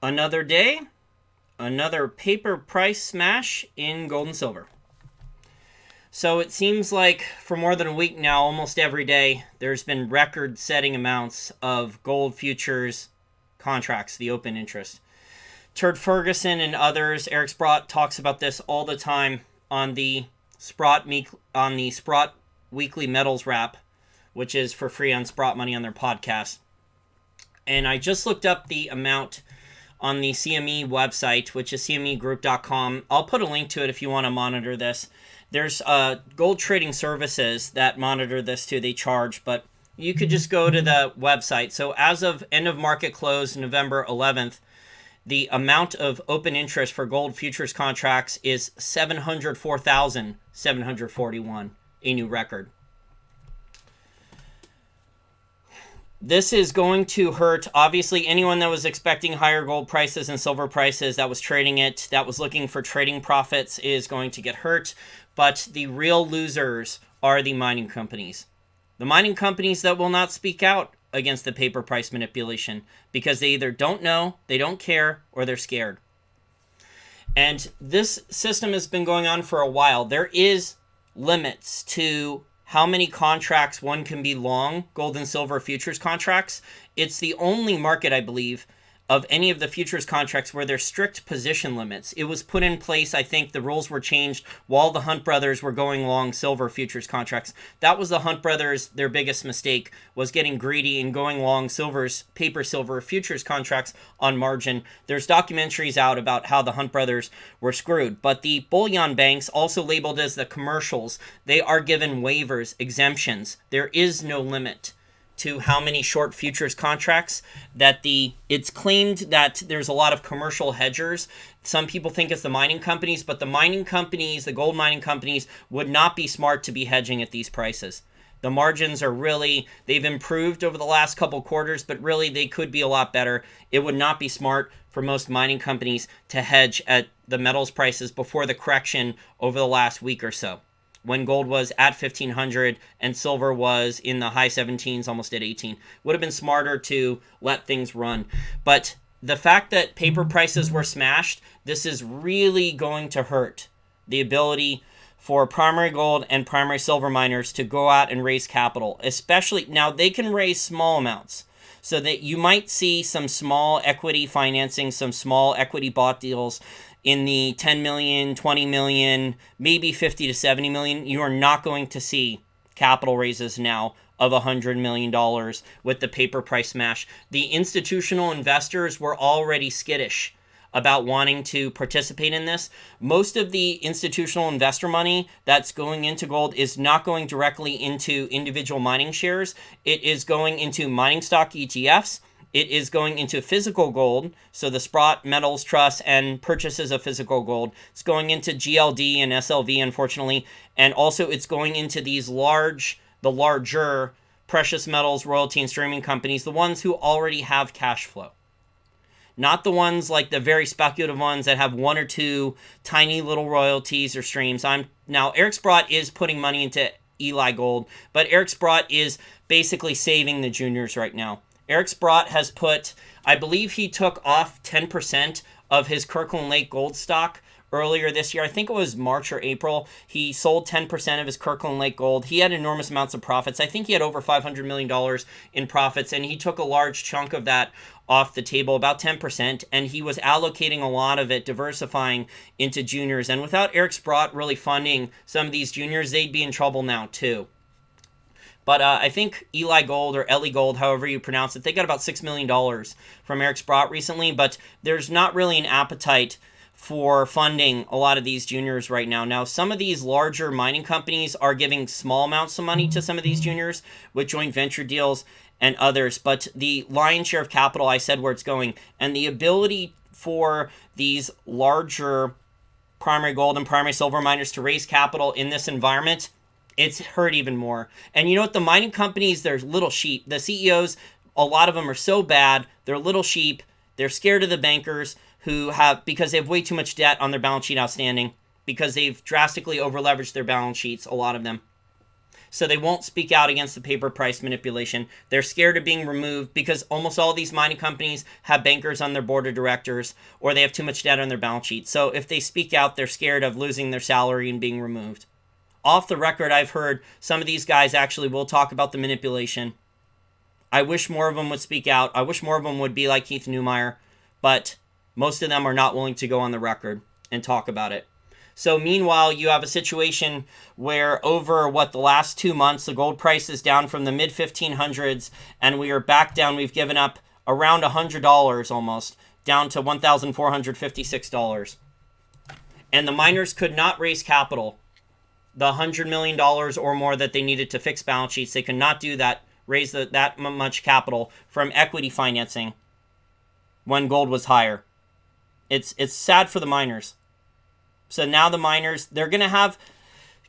Another day, another paper price smash in gold and silver. So it seems like for more than a week now, almost every day, there's been record-setting amounts of gold futures contracts, the open interest. Turd Ferguson and others, Eric Sprott talks about this all the time on the Sprott Weekly Metals Wrap, which is for free on Sprott Money on their podcast. And I just looked up the amount on the CME website, which is cmegroup.com. I'll put a link to it if you want to monitor this. There's gold trading services that monitor this too. They charge, but you could just go to the website. So as of end of market close, November 11th, the amount of open interest for gold futures contracts is 704,741, a new record. This is going to hurt, obviously, anyone that was expecting higher gold prices and silver prices, that was trading it, that was looking for trading profits, is going to get hurt. But the real losers are the mining companies. The mining companies that will not speak out against the paper price manipulation because they either don't know, they don't care, or they're scared. And this system has been going on for a while. There is limits to how many contracts one can be long, gold and silver futures contracts. It's the only market, I believe, of any of the futures contracts where there's strict position limits. It was put in place, I think the rules were changed while the Hunt brothers were going long silver futures contracts. That was the Hunt brothers, their biggest mistake, was getting greedy and going long paper silver futures contracts on margin. There's documentaries out about how the Hunt brothers were screwed. But the bullion banks, also labeled as the commercials, they are given waivers, exemptions. There is no limit to how many short futures contracts it's claimed that there's a lot of commercial hedgers. Some people think it's the mining companies, but the mining companies, the gold mining companies, would not be smart to be hedging at these prices. The margins are really, they've improved over the last couple quarters, but really they could be a lot better. It would not be smart for most mining companies to hedge at the metals prices before the correction over the last week or so, when gold was at 1,500 and silver was in the high 17s, almost at 18. Would have been smarter to let things run. But the fact that paper prices were smashed, this is really going to hurt the ability for primary gold and primary silver miners to go out and raise capital. Especially, now they can raise small amounts, so that you might see some small equity financing, some small equity bought deals in the 10 million, 20 million, maybe 50 to 70 million. You are not going to see capital raises now of $100 million with the paper price smash. The institutional investors were already skittish about wanting to participate in this. Most of the institutional investor money that's going into gold is not going directly into individual mining shares. It is going into mining stock ETFs. It is going into physical gold, so the Sprott Metals Trust and purchases of physical gold. It's going into GLD and SLV, unfortunately, and also it's going into the larger precious metals, royalty, and streaming companies, the ones who already have cash flow. Not the ones like the very speculative ones that have one or two tiny little royalties or streams. Now, Eric Sprott is putting money into Eli Gold, but Eric Sprott is basically saving the juniors right now. Eric Sprott has put, I believe he took off 10% of his Kirkland Lake gold stock earlier this year. I think it was March or April. He sold 10% of his Kirkland Lake gold. He had enormous amounts of profits. I think he had over $500 million in profits, and he took a large chunk of that off the table, about 10%, and he was allocating a lot of it, diversifying into juniors. And without Eric Sprott really funding some of these juniors, they'd be in trouble now too. But I think Eli Gold or Ellie Gold, however you pronounce it, they got about $6 million from Eric Sprott recently, but there's not really an appetite for funding a lot of these juniors right now. Now, some of these larger mining companies are giving small amounts of money to some of these juniors with joint venture deals and others, but the lion's share of capital, I said where it's going, and the ability for these larger primary gold and primary silver miners to raise capital in this environment, it's hurt even more. And you know what? The mining companies, they're little sheep. The CEOs, a lot of them are so bad. They're little sheep. They're scared of the bankers because they have way too much debt on their balance sheet outstanding, because they've drastically over-leveraged their balance sheets, a lot of them. So they won't speak out against the paper price manipulation. They're scared of being removed because almost all these mining companies have bankers on their board of directors, or they have too much debt on their balance sheet. So if they speak out, they're scared of losing their salary and being removed. Off the record, I've heard some of these guys actually will talk about the manipulation. I wish more of them would speak out. I wish more of them would be like Keith Neumeyer, but most of them are not willing to go on the record and talk about it. So meanwhile, you have a situation where over the last 2 months, the gold price is down from the mid 1500s, and we are back down. We've given up around $100 almost, down to $1,456. And the miners could not raise capital. The $100 million or more that they needed to fix balance sheets, they could not do that, raise that much capital from equity financing when gold was higher. It's sad for the miners. So now the miners, they're going to have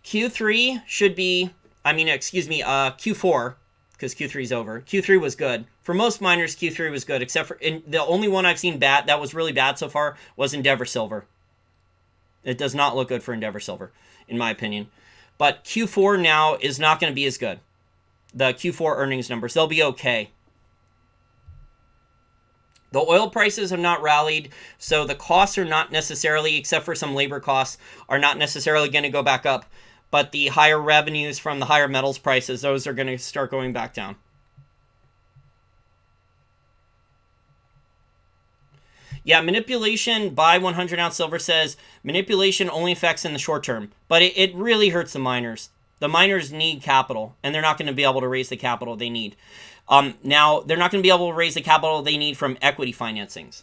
Q3 should be, Q4, because Q3 is over. Q3 was good. For most miners, Q3 was good, except for, the only one I've seen bad, that was really bad so far, was Endeavor Silver. It does not look good for Endeavor Silver, in my opinion. But Q4 now is not going to be as good. The Q4 earnings numbers, they'll be okay. The oil prices have not rallied, so the costs are not necessarily, except for some labor costs, are not necessarily going to go back up. But the higher revenues from the higher metals prices, those are going to start going back down. Yeah, manipulation by 100-ounce silver says manipulation only affects in the short term, but it really hurts the miners. The miners need capital, and they're not going to be able to raise the capital they need. Now, they're not going to be able to raise the capital they need from equity financings.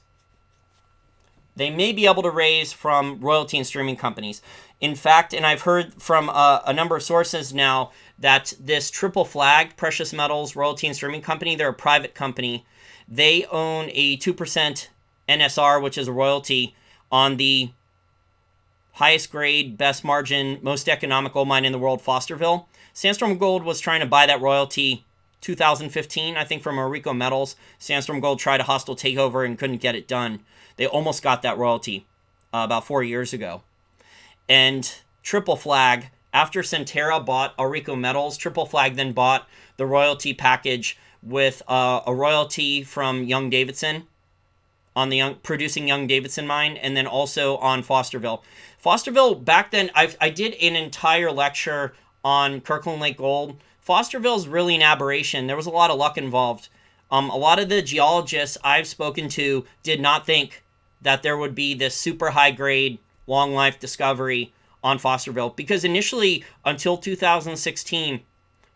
They may be able to raise from royalty and streaming companies. In fact, and I've heard from a number of sources now that this Triple Flag precious metals royalty and streaming company, they're a private company. They own a 2% NSR, which is a royalty on the highest grade, best margin, most economical mine in the world, Fosterville. Sandstorm Gold was trying to buy that royalty 2015, I think, from Orico Metals. Sandstorm Gold tried a hostile takeover and couldn't get it done. They almost got that royalty about 4 years ago. And Triple Flag, after Centerra bought Orico Metals, Triple Flag then bought the royalty package with a royalty from Young-Davidson on the producing Young-Davidson mine, and then also on Fosterville. Fosterville, back then, I did an entire lecture on Kirkland Lake Gold. Fosterville is really an aberration. There was a lot of luck involved. A lot of the geologists I've spoken to did not think that there would be this super high-grade, long-life discovery on Fosterville. Because initially, until 2016,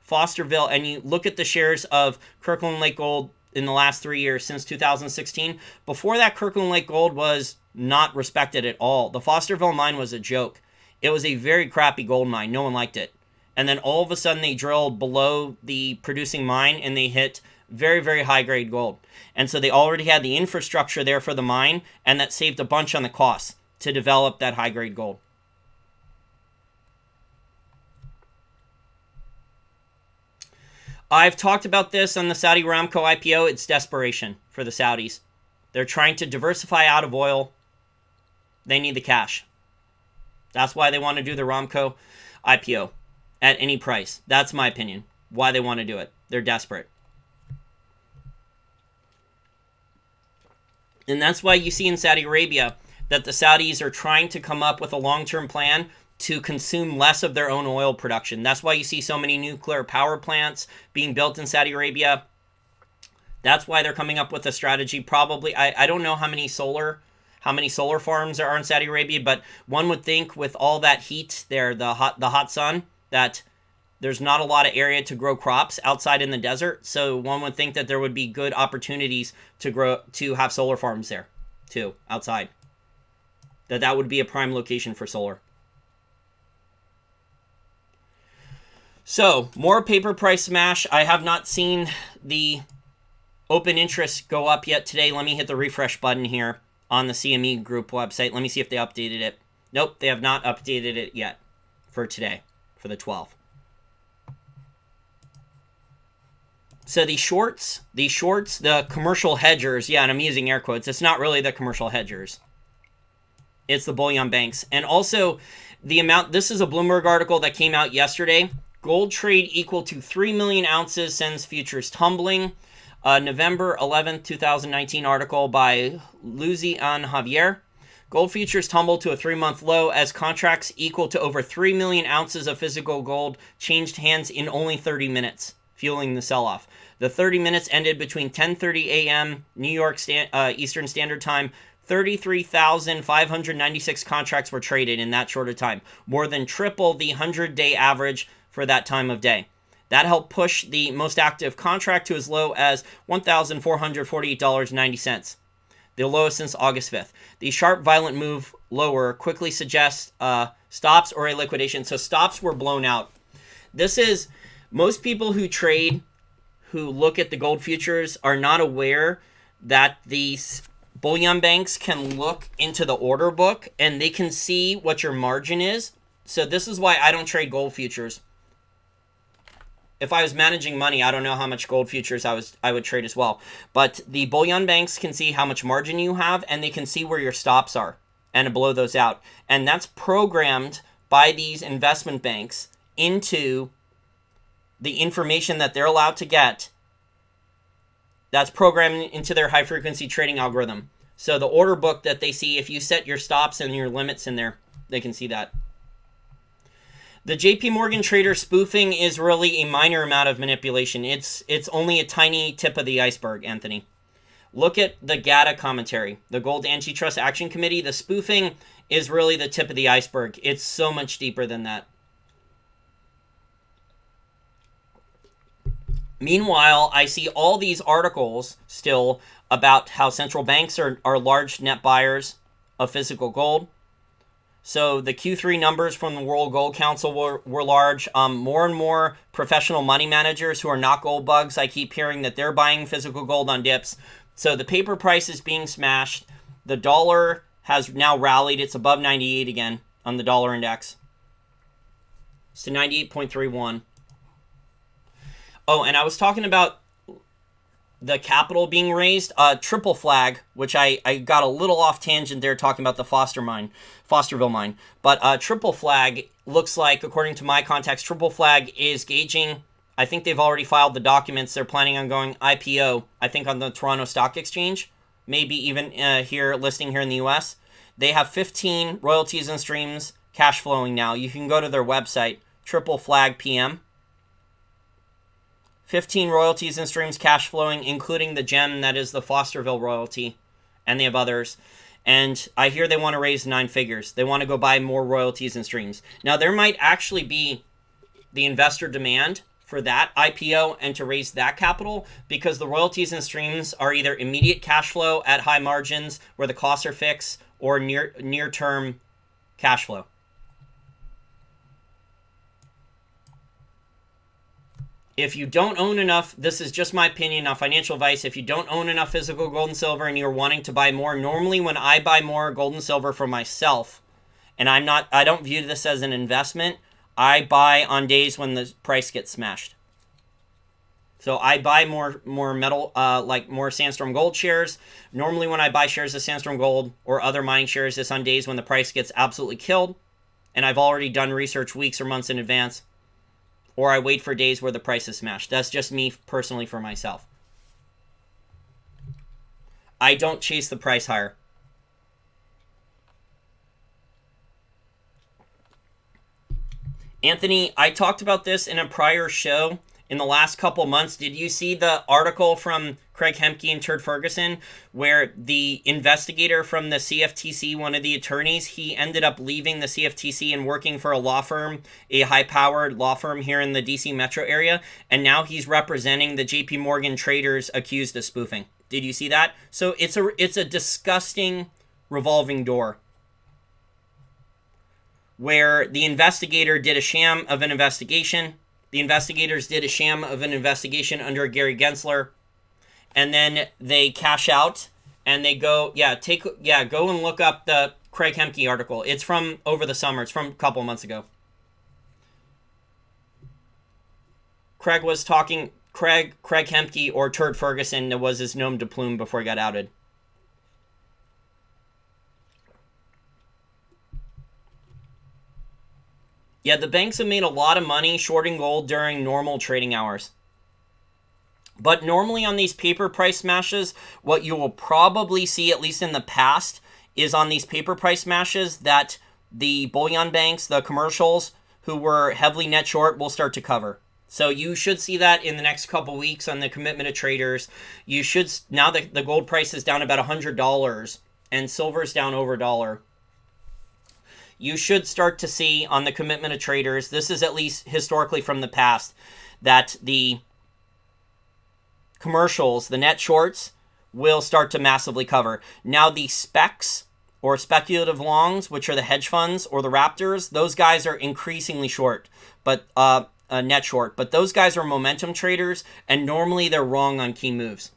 Fosterville, and you look at the shares of Kirkland Lake Gold in the last 3 years, since 2016, before that, Kirkland Lake Gold was not respected at all. The Fosterville mine was a joke. It was a very crappy gold mine. No one liked it. And then all of a sudden, they drilled below the producing mine, and they hit very, very high-grade gold. And so they already had the infrastructure there for the mine, and that saved a bunch on the costs to develop that high-grade gold. I've talked about this on the Saudi Aramco IPO. It's desperation for the Saudis. They're trying to diversify out of oil. They need the cash. That's why they want to do the Aramco IPO at any price. That's my opinion. Why they want to do it. They're desperate. And that's why you see in Saudi Arabia that the Saudis are trying to come up with a long-term plan to consume less of their own oil production. That's why you see so many nuclear power plants being built in Saudi Arabia. That's why they're coming up with a strategy. Probably, I don't know how many solar farms there are in Saudi Arabia, but one would think with all that heat there, the hot sun, that there's not a lot of area to grow crops outside in the desert. So one would think that there would be good opportunities to have solar farms there too, outside. That would be a prime location for solar. So, more paper price smash. I have not seen the open interest go up yet today. Let me hit the refresh button here on the CME group website. Let me see if they updated it. Nope, they have not updated it yet for today, for the 12th. So the shorts, the commercial hedgers, yeah, and I'm using air quotes. It's not really the commercial hedgers. It's the bullion banks. And also the amount, this is a Bloomberg article that came out yesterday. Gold trade equal to 3 million ounces sends futures tumbling. November 11th, 2019 article by Lucian Javier. Gold futures tumbled to a 3-month low as contracts equal to over 3 million ounces of physical gold changed hands in only 30 minutes, fueling the sell-off. The 30 minutes ended between 10:30 a.m. New York Eastern Standard Time. 33,596 contracts were traded in that short of time, more than triple the 100-day average for that time of day. That helped push the most active contract to as low as $1,448.90, the lowest since August 5th. The sharp, violent move lower quickly suggests stops or a liquidation. So stops were blown out. This is, most people who trade, who look at the gold futures, are not aware that these bullion banks can look into the order book and they can see what your margin is. So this is why I don't trade gold futures. If I was managing money, I don't know how much gold futures I would trade as well. But the bullion banks can see how much margin you have, and they can see where your stops are and blow those out. And that's programmed by these investment banks into the information that they're allowed to get. That's programmed into their high-frequency trading algorithm. So the order book that they see, if you set your stops and your limits in there, they can see that. The JP Morgan trader spoofing is really a minor amount of manipulation. It's only a tiny tip of the iceberg, Anthony. Look at the GATA commentary, the Gold Antitrust Action Committee. The spoofing is really the tip of the iceberg. It's so much deeper than that. Meanwhile, I see all these articles still about how central banks are large net buyers of physical gold. So the Q3 numbers from the World Gold Council were large. More and more professional money managers who are not gold bugs, I keep hearing that they're buying physical gold on dips. So the paper price is being smashed. The dollar has now rallied. It's above 98 again on the dollar index. It's to 98.31. Oh, and I was talking about the capital being raised. Triple Flag, which I got a little off tangent there talking about the Fosterville mine. But Triple Flag looks like, according to my contacts, Triple Flag is gauging. I think they've already filed the documents. They're planning on going IPO, I think, on the Toronto Stock Exchange. Maybe even listing here in the US. They have 15 royalties and streams cash flowing now. You can go to their website, Triple Flag PM. 15 royalties and streams cash flowing, including the gem that is the Fosterville royalty, and they have others. And I hear they want to raise 9 figures. They want to go buy more royalties and streams. Now, there might actually be the investor demand for that IPO and to raise that capital, because the royalties and streams are either immediate cash flow at high margins where the costs are fixed, or near-term cash flow. If you don't own enough, this is just my opinion, not financial advice. If you don't own enough physical gold and silver and you're wanting to buy more, normally when I buy more gold and silver for myself, and I don't view this as an investment, I buy on days when the price gets smashed. So I buy more metal, like more Sandstorm Gold shares. Normally when I buy shares of Sandstorm Gold or other mining shares, it's on days when the price gets absolutely killed, and I've already done research weeks or months in advance. Or I wait for days where the price is smashed. That's just me personally for myself. I don't chase the price higher. Anthony, I talked about this in a prior show in the last couple months. Did you see the article from Craig Hemke and Turd Ferguson where the investigator from the CFTC, one of the attorneys, he ended up leaving the CFTC and working for a law firm, a high-powered law firm here in the DC metro area, and now he's representing the JP Morgan traders accused of spoofing. Did you see that? So it's a disgusting revolving door where the investigator did a sham of an investigation. The investigators did a sham of an investigation under Gary Gensler. And then they cash out and they go, go and look up the Craig Hemke article. It's from over the summer. It's from a couple months ago. Craig Hemke, or Turd Ferguson, was his nom de plume before he got outed. Yeah, the banks have made a lot of money shorting gold during normal trading hours. But normally on these paper price smashes, what you will probably see, at least in the past, is on these paper price smashes that the bullion banks, the commercials who were heavily net short, will start to cover. So you should see that in the next couple weeks on the commitment of traders. You should, now that the gold price is down about $100 and silver's down over a dollar, you should start to see on the commitment of traders, this is at least historically from the past, that the commercials, the net shorts, will start to massively cover. Now the specs or speculative longs, which are the hedge funds or the raptors, those guys are increasingly short, but net short. But those guys are momentum traders, and normally they're wrong on key moves.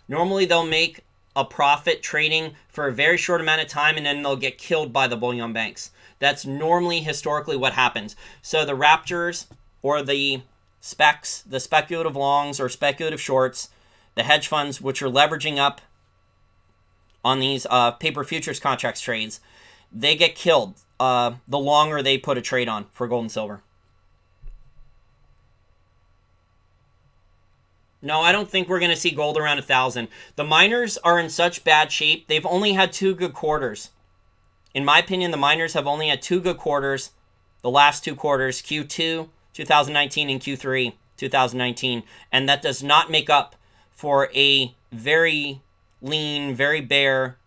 Normally they'll make a profit trading for a very short amount of time, and then they'll get killed by the bullion banks. That's normally historically what happens. So the raptors or the specs, the speculative longs or speculative shorts, the hedge funds, which are leveraging up on these paper futures contracts trades, they get killed the longer they put a trade on for gold and silver. No, I don't think we're going to see gold around 1,000. The miners are in such bad shape. They've only had 2 good quarters. In my opinion, the miners have only had 2 good quarters, the last 2 quarters, Q2 2019 and Q3 2019, and that does not make up for a very lean, very bare,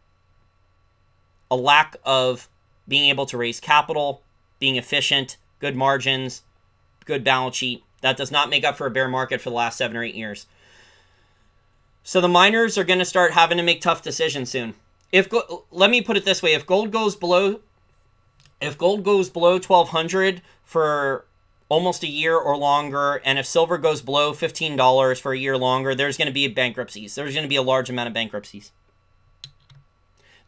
a lack of being able to raise capital, being efficient, good margins, good balance sheet. That does not make up for a bear market for the last 7 or 8 years. So the miners are going to start having to make tough decisions soon. Let me put it this way: if gold goes below 1,200 for almost a year or longer, and if silver goes below $15 for a year longer, there's going to be bankruptcies. There's going to be a large amount of bankruptcies.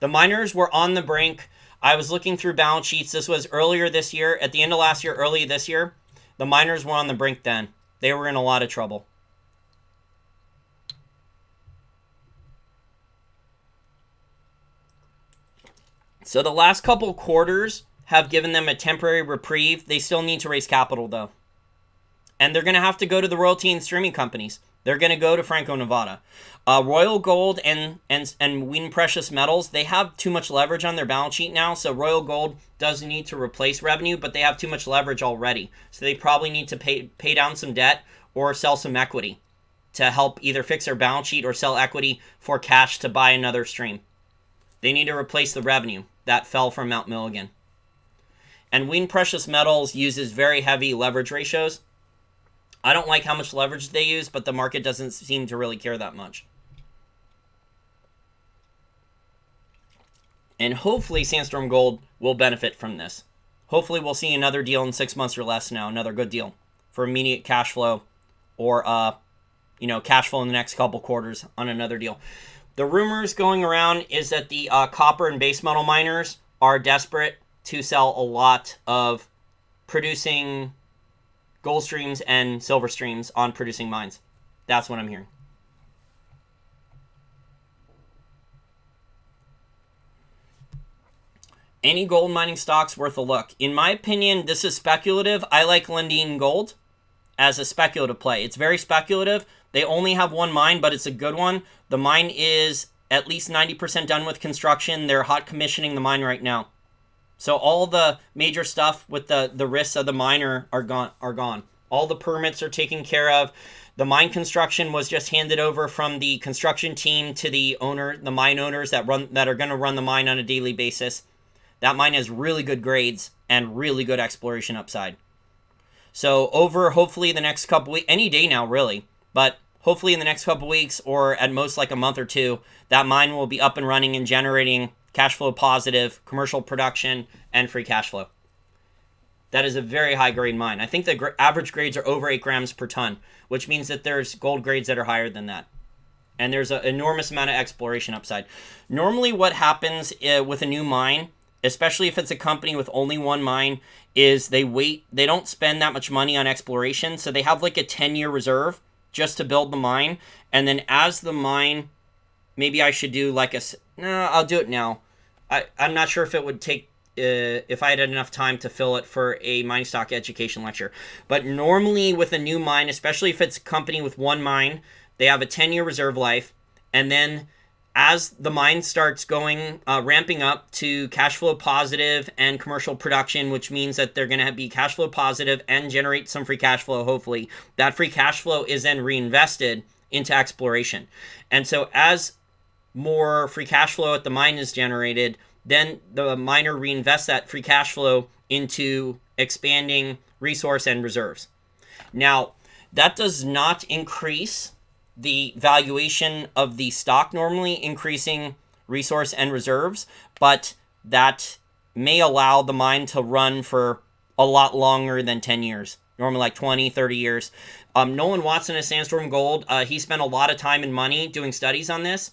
The miners were on the brink. I was looking through balance sheets. This was earlier this year, at the end of last year, early this year. The miners were on the brink then. They were in a lot of trouble. So the last couple quarters have given them a temporary reprieve. They still need to raise capital, though. And they're going to have to go to the royalty and streaming companies. They're going to go to Franco-Nevada. Royal Gold and Wheaton Precious Metals, they have too much leverage on their balance sheet now. So Royal Gold doesn't need to replace revenue, but they have too much leverage already. So they probably need to pay down some debt or sell some equity to help either fix their balance sheet or sell equity for cash to buy another stream. They need to replace the revenue that fell from Mount Milligan. And Wheaton Precious Metals uses very heavy leverage ratios. I don't like how much leverage they use, but the market doesn't seem to really care that much. And hopefully Sandstorm Gold will benefit from this. Hopefully we'll see another deal in 6 months or less now, another good deal for immediate cash flow or cash flow in the next couple quarters on another deal. The rumors going around is that the copper and base metal miners are desperate to sell a lot of producing gold streams and silver streams on producing mines. That's what I'm hearing. Any gold mining stocks worth a look? In my opinion, this is speculative. I like Lundin Gold as a speculative play. It's very speculative. They only have one mine, but it's a good one. The mine is at least 90% done with construction. They're hot commissioning the mine right now. So all the major stuff with the risks of the miner are gone. All the permits are taken care of. The mine construction was just handed over from the construction team to the mine owners that are going to run the mine on a daily basis. That mine has really good grades and really good exploration upside. So over hopefully the next couple weeks, any day now really, but hopefully in the next couple weeks or at most like a month or two, that mine will be up and running and generating cash flow positive, commercial production, and free cash flow. That is a very high grade mine. I think the average grades are over 8 grams per ton, which means that there's gold grades that are higher than that. And there's an enormous amount of exploration upside. Normally what happens with a new mine, especially if it's a company with only one mine, is they don't spend that much money on exploration. So they have like a 10-year reserve just to build the mine. And then as the mine, maybe I should do like I'll do it now. I'm not sure if it would take if I had enough time to fill it for a mine stock education lecture. But normally with a new mine, especially if it's a company with one mine, they have a 10-year reserve life, and then as the mine starts going, ramping up to cash flow positive and commercial production, which means that they're going to be cash flow positive and generate some free cash flow, hopefully, that free cash flow is then reinvested into exploration. And so as more free cash flow at the mine is generated, then the miner reinvests that free cash flow into expanding resource and reserves. Now, that does not increase the valuation of the stock, normally increasing resource and reserves, but that may allow the mine to run for a lot longer than 10 years, normally like 20, 30 years. Nolan Watson at Sandstorm Gold, he spent a lot of time and money doing studies on this,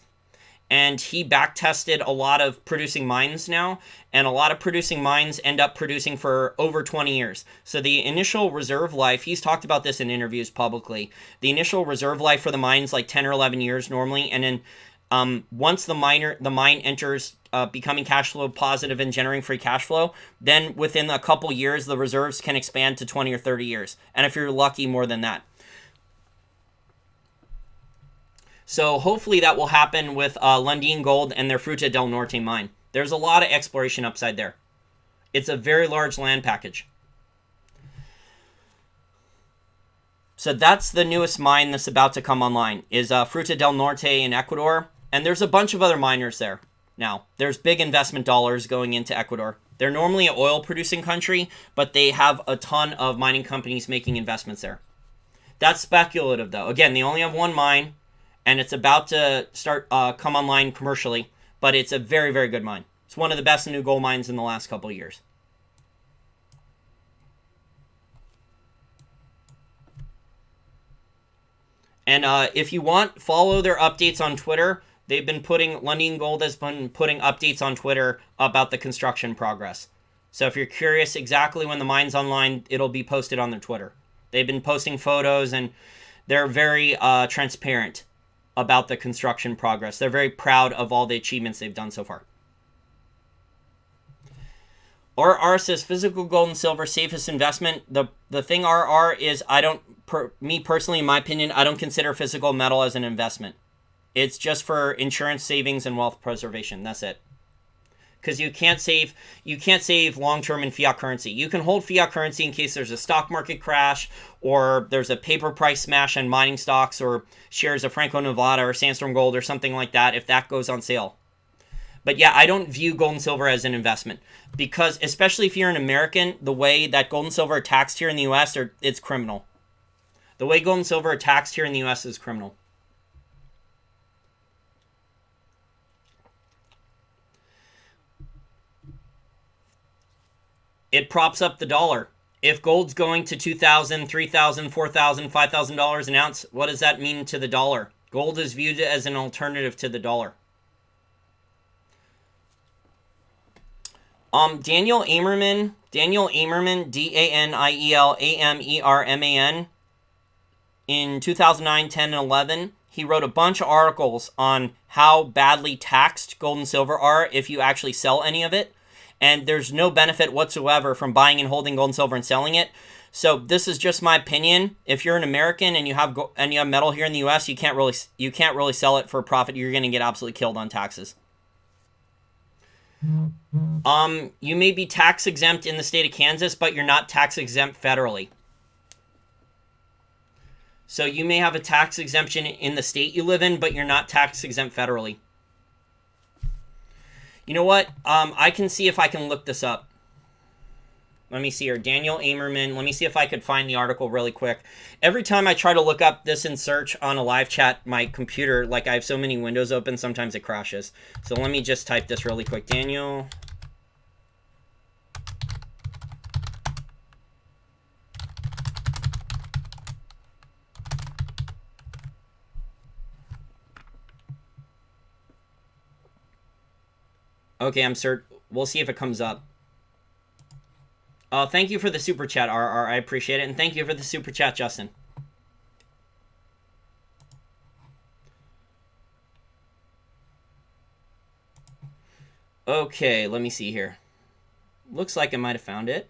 and he back-tested a lot of producing mines now, and a lot of producing mines end up producing for over 20 years. So the initial reserve life, he's talked about this in interviews publicly, the initial reserve life for the mines like 10 or 11 years normally, and then once the mine enters becoming cash flow positive and generating free cash flow, then within a couple years, the reserves can expand to 20 or 30 years. And if you're lucky, more than that. So hopefully that will happen with Lundin Gold and their Fruta del Norte mine. There's a lot of exploration upside there. It's a very large land package. So that's the newest mine that's about to come online, is Fruta del Norte in Ecuador. And there's a bunch of other miners there now. There's big investment dollars going into Ecuador. They're normally an oil-producing country, but they have a ton of mining companies making investments there. That's speculative, though. Again, they only have one mine, and it's about to start come online commercially, but it's a very, very good mine. It's one of the best new gold mines in the last couple of years. And if you want, follow their updates on Twitter. They've been Lundin Gold has been putting updates on Twitter about the construction progress. So if you're curious exactly when the mine's online, it'll be posted on their Twitter. They've been posting photos, and they're very transparent about the construction progress. They're very proud of all the achievements they've done so far. RR says physical gold and silver safest investment. The thing RR is, me personally, in my opinion, I don't consider physical metal as an investment. It's just for insurance savings and wealth preservation. That's it. Because you can't save long-term in fiat currency. You can hold fiat currency in case there's a stock market crash, or there's a paper price smash on mining stocks or shares of Franco-Nevada or Sandstorm Gold or something like that, if that goes on sale. But yeah, I don't view gold and silver as an investment, because especially if you're an American, the way that gold and silver are taxed here in the U.S., it's criminal. The way gold and silver are taxed here in the U.S. is criminal. It props up the dollar. If gold's going to $2,000, $3,000, $4,000, $5,000 an ounce, what does that mean to the dollar? Gold is viewed as an alternative to the dollar. Daniel Amerman, Daniel Amerman, in 2009, 10, and 11, he wrote a bunch of articles on how badly taxed gold and silver are if you actually sell any of it. And there's no benefit whatsoever from buying and holding gold and silver and selling it. So this is just my opinion. If you're an American and you have metal here in the U.S., you can't really sell it for a profit. You're going to get absolutely killed on taxes. You may be tax exempt in the state of Kansas, but you're not tax exempt federally. So you may have a tax exemption in the state you live in, but you're not tax exempt federally. You know what? I can see if I can look this up. Let me see here. Daniel Amerman. Let me see if I could find the article really quick. Every time I try to look up this in search on a live chat, my computer, like I have so many windows open, sometimes it crashes. So let me just type this really quick. Daniel. Okay, we'll see if it comes up. Thank you for the super chat, RR. I appreciate it. And thank you for the super chat, Justin. Okay, let me see here. Looks like I might have found it.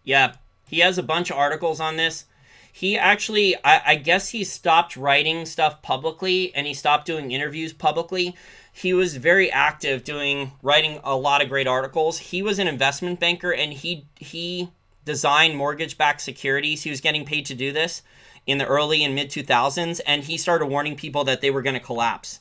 Yeah, he has a bunch of articles on this. He actually, I guess he stopped writing stuff publicly and he stopped doing interviews publicly. He was very active writing a lot of great articles. He was an investment banker and he designed mortgage-backed securities. He was getting paid to do this in the early and mid 2000s, and he started warning people that they were going to collapse.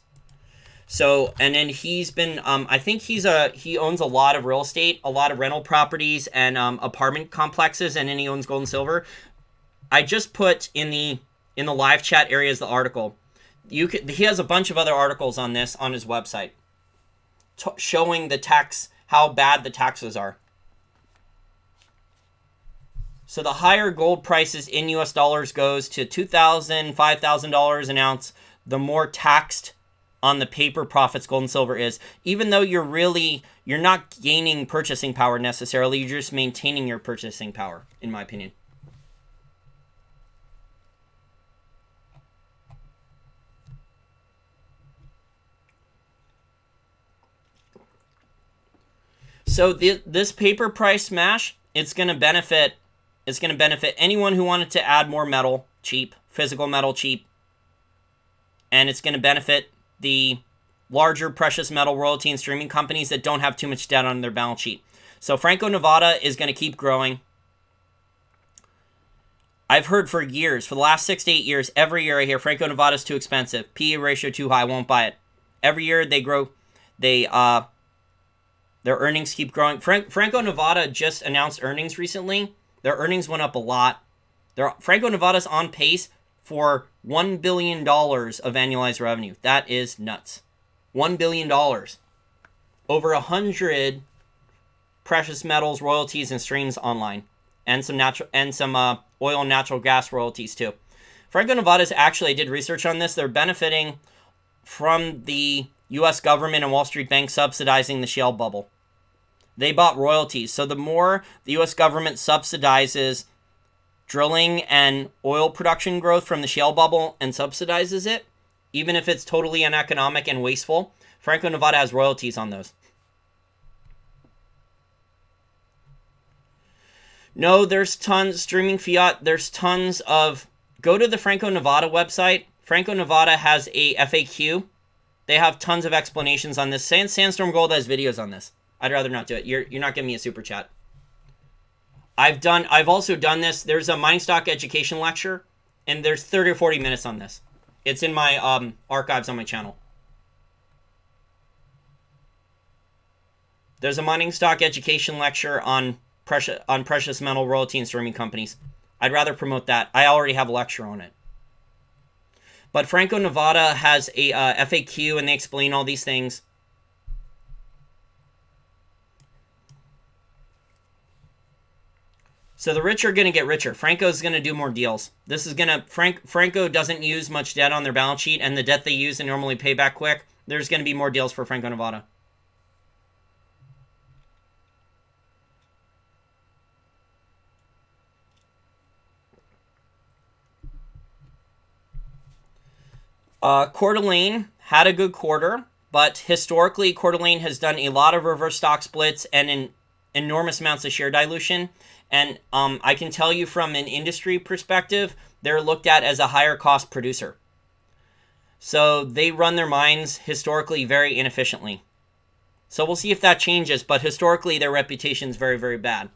So, and then he's been, I think he owns a lot of real estate, a lot of rental properties and apartment complexes, and then he owns gold and silver. I just put in the live chat areas the article. He has a bunch of other articles on this on his website, showing how bad the taxes are. So the higher gold prices in US dollars goes to $2,000, $5,000 an ounce, the more taxed on the paper profits gold and silver is. Even though you're not gaining purchasing power necessarily, you're just maintaining your purchasing power, in my opinion. So this paper price smash, it's going to benefit anyone who wanted to add more metal cheap, physical metal cheap, and it's going to benefit the larger precious metal royalty and streaming companies that don't have too much debt on their balance sheet. So Franco-Nevada is going to keep growing. I've heard for years, for the last 6 to 8 years, every year I hear Franco-Nevada is too expensive, PE ratio too high, won't buy it. Every year they grow, their earnings keep growing. Franco-Nevada just announced earnings recently. Their earnings went up a lot. Franco-Nevada's on pace for $1 billion of annualized revenue. That is nuts. $1 billion. Over 100 precious metals, royalties, and streams online. And some oil and natural gas royalties too. Franco-Nevada's actually, I did research on this, they're benefiting from the U.S. government and Wall Street Bank subsidizing the shale bubble. They bought royalties. So the more the U.S. government subsidizes drilling and oil production growth from the shale bubble and subsidizes it, even if it's totally uneconomic and wasteful, Franco-Nevada has royalties on those. No, there's tons, streaming fiat, there's tons of, go to the Franco-Nevada website. Franco-Nevada has a FAQ. They have tons of explanations on this. Sandstorm Gold has videos on this. I'd rather not do it. You're not giving me a super chat. I've also done this. There's a mining stock education lecture, and there's 30 or 40 minutes on this. It's in my archives on my channel. There's a mining stock education lecture on precious metal royalty and streaming companies. I'd rather promote that. I already have a lecture on it. But Franco-Nevada has a FAQ, and they explain all these things. So the rich are going to get richer. Franco's going to do more deals. This is going to... Franco doesn't use much debt on their balance sheet, and the debt they use they normally pay back quick. There's going to be more deals for Franco-Nevada. Coeur d'Alene had a good quarter, but historically Coeur d'Alene has done a lot of reverse stock splits and enormous amounts of share dilution. And I can tell you from an industry perspective, they're looked at as a higher cost producer. So they run their mines historically very inefficiently. So we'll see if that changes, but historically their reputation is very, very bad.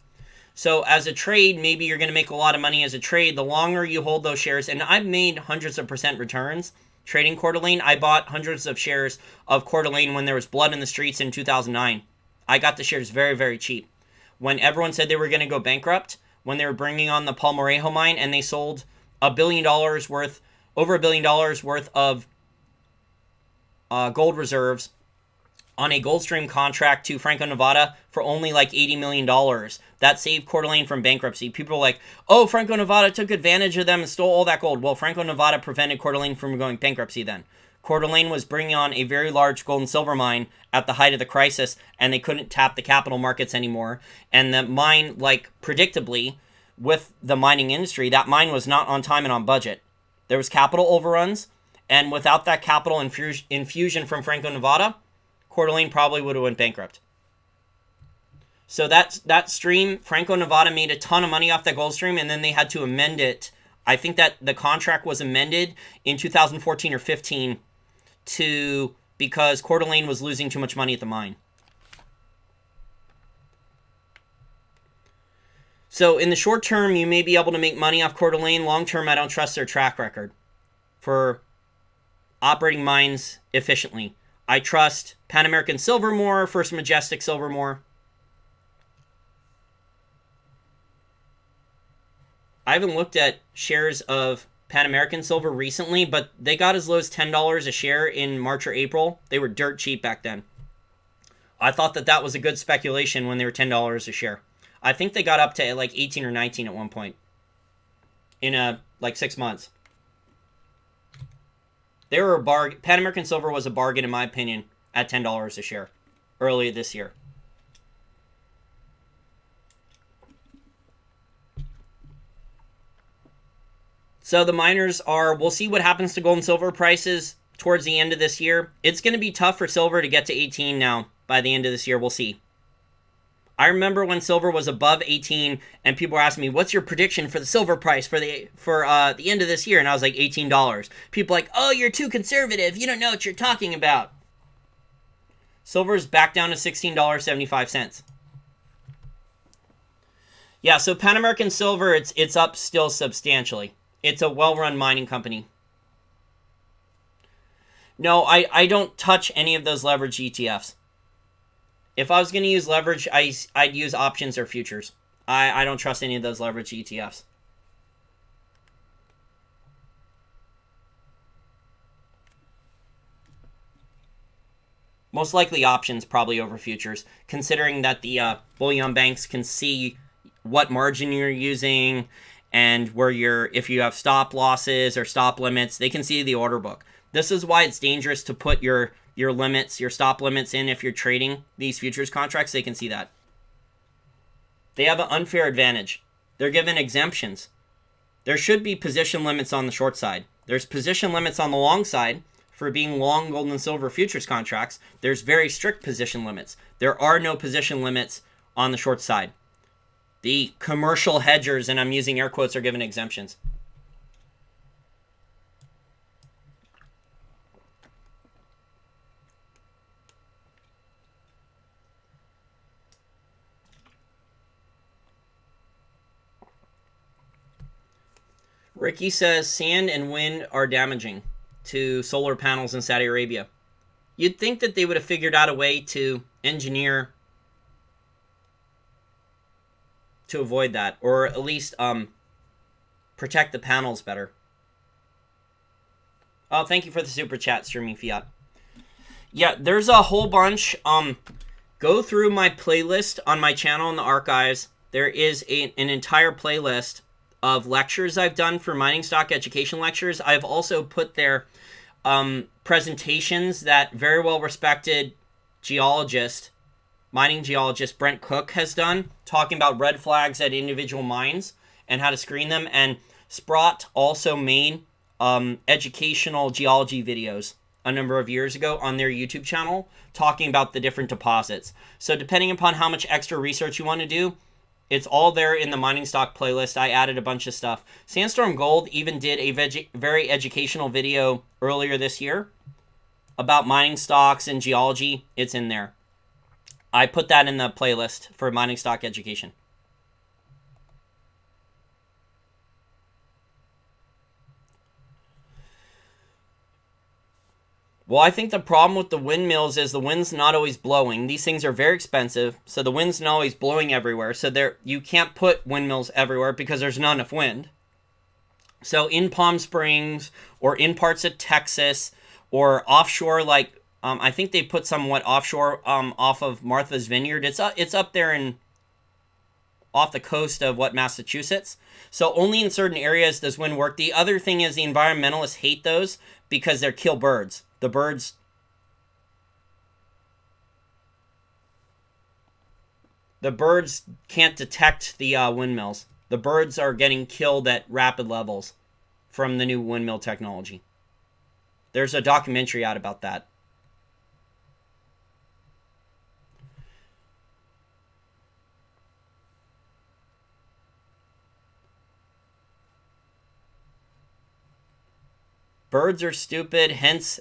So as a trade, maybe you're going to make a lot of money as a trade. The longer you hold those shares, and I've made hundreds of % returns trading Coeur d'Alene. I bought hundreds of shares of Coeur d'Alene when there was blood in the streets in 2009. I got the shares very, very cheap. When everyone said they were going to go bankrupt, when they were bringing on the Palmarejo mine and they sold over $1 billion worth of gold reserves on a gold stream contract to Franco-Nevada for only like $80 million. That saved Coeur d'Alene from bankruptcy. People are like, oh, Franco-Nevada took advantage of them and stole all that gold. Well, Franco-Nevada prevented Coeur d'Alene from going bankruptcy then. Coeur d'Alene was bringing on a very large gold and silver mine at the height of the crisis, and they couldn't tap the capital markets anymore. And the mine, like, predictably, with the mining industry, that mine was not on time and on budget. There was capital overruns, and without that capital infusion from Franco-Nevada, Coeur d'Alene probably would have went bankrupt. So that stream, Franco-Nevada made a ton of money off that gold stream, and then they had to amend it. I think that the contract was amended in 2014 or 15 because Coeur d'Alene was losing too much money at the mine. So in the short term, you may be able to make money off Coeur d'Alene. Long term, I don't trust their track record for operating mines efficiently. I trust Pan American Silver more, First Majestic Silver more. I haven't looked at shares of Pan American Silver recently, but they got as low as $10 a share in March or April. They were dirt cheap back then. I thought that was a good speculation when they were $10 a share. I think they got up to like 18 or 19 at one point in like 6 months. They were a bargain. Pan American Silver was a bargain in my opinion at $10 a share earlier this year. So the miners we'll see what happens to gold and silver prices towards the end of this year. It's going to be tough for silver to get to 18 now by the end of this year. We'll see. I remember when silver was above 18 and people were asking me, what's your prediction for the silver price for the end of this year? And I was like, $18. People like, oh, you're too conservative. You don't know what you're talking about. Silver's back down to $16.75. Yeah, so Pan American Silver, it's up still substantially. It's a well-run mining company. No, I don't touch any of those leverage ETFs. If I was going to use leverage, I'd use options or futures. I don't trust any of those leverage ETFs. Most likely options probably over futures, considering that the bullion banks can see what margin you're using and if you have stop losses or stop limits, they can see the order book. This is why it's dangerous to put your limits, your stop limits in if you're trading these futures contracts. They can see that. They have an unfair advantage. They're given exemptions. There should be position limits on the short side. There's position limits on the long side for being long gold and silver futures contracts. There's very strict position limits. There are no position limits on the short side. The commercial hedgers, and I'm using air quotes, are given exemptions. Ricky says sand and wind are damaging to solar panels in Saudi Arabia. You'd think that they would have figured out a way to engineer to avoid that, or at least protect the panels better. Oh, thank you for the super chat, Streaming Fiat. Yeah, there's a whole bunch. Go through my playlist on my channel in the archives. There is an entire playlist of lectures I've done for mining stock education lectures. I've also put there presentations that very well respected mining geologist Brent Cook has done, talking about red flags at individual mines and how to screen them. And Sprott also made educational geology videos a number of years ago on their YouTube channel, talking about the different deposits. So depending upon how much extra research you want to do, it's all there in the mining stock playlist. I added a bunch of stuff. Sandstorm Gold even did a very educational video earlier this year about mining stocks and geology. It's in there. I put that in the playlist for mining stock education. Well, I think the problem with the windmills is the wind's not always blowing. These things are very expensive, so the wind's not always blowing everywhere. So you can't put windmills everywhere because there's not enough wind. So in Palm Springs or in parts of Texas or offshore, like I think they put somewhat offshore off of Martha's Vineyard. It's up there off the coast of Massachusetts. So only in certain areas does wind work. The other thing is the environmentalists hate those because they kill birds. The birds can't detect the windmills. The birds are getting killed at rapid levels from the new windmill technology. There's a documentary out about that. Birds are stupid, hence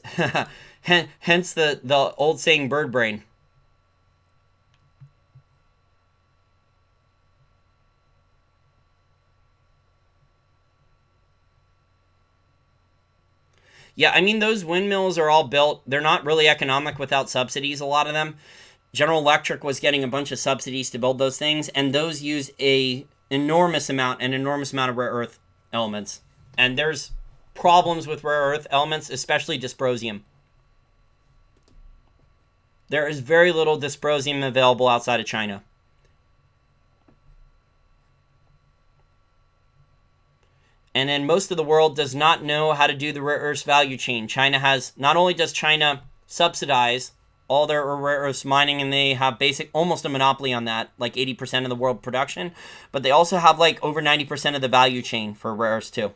hence the old saying bird brain. Yeah, I mean, those windmills are all built. They're not really economic without subsidies, a lot of them. General Electric was getting a bunch of subsidies to build those things, and those use an enormous amount of rare earth elements. And there's problems with rare earth elements, especially dysprosium. There is very little dysprosium available outside of China. And then most of the world does not know how to do the rare earths value chain. China has, not only does China subsidize all their rare earths mining, and they have almost a monopoly on that, like 80% of the world production, but they also have like over 90% of the value chain for rare earths too.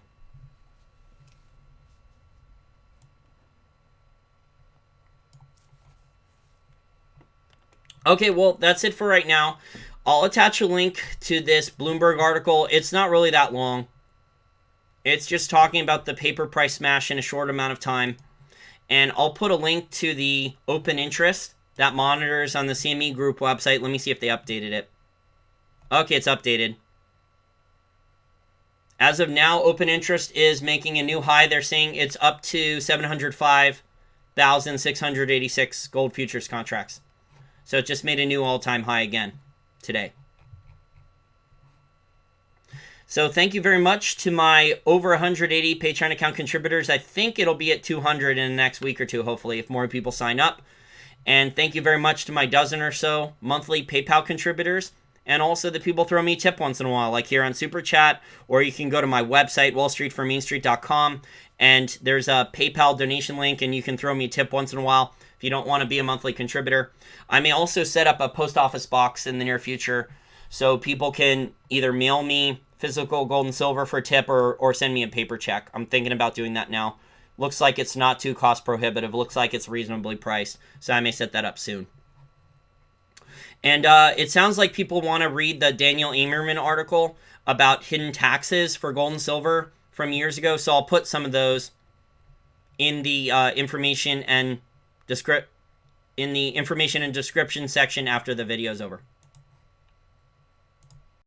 Okay, well, that's it for right now. I'll attach a link to this Bloomberg article. It's not really that long. It's just talking about the paper price smash in a short amount of time. And I'll put a link to the open interest that monitors on the CME Group website. Let me see if they updated it. Okay, it's updated. As of now, open interest is making a new high. They're saying it's up to 705,686 gold futures contracts. So it just made a new all-time high again today. So thank you very much to my over 180 Patreon account contributors. I think it'll be at 200 in the next week or two, hopefully, if more people sign up. And thank you very much to my dozen or so monthly PayPal contributors. And also the people throw me a tip once in a while, like here on Super Chat, or you can go to my website, wallstreetformainstreet.com, and there's a PayPal donation link, and you can throw me a tip once in a while if you don't want to be a monthly contributor. I may also set up a post office box in the near future so people can either mail me physical gold and silver for a tip or send me a paper check. I'm thinking about doing that now. Looks like it's not too cost prohibitive. Looks like it's reasonably priced, so I may set that up soon. And it sounds like people want to read the Daniel Amerman article about hidden taxes for gold and silver from years ago, so I'll put some of those in the information and description section after the video is over.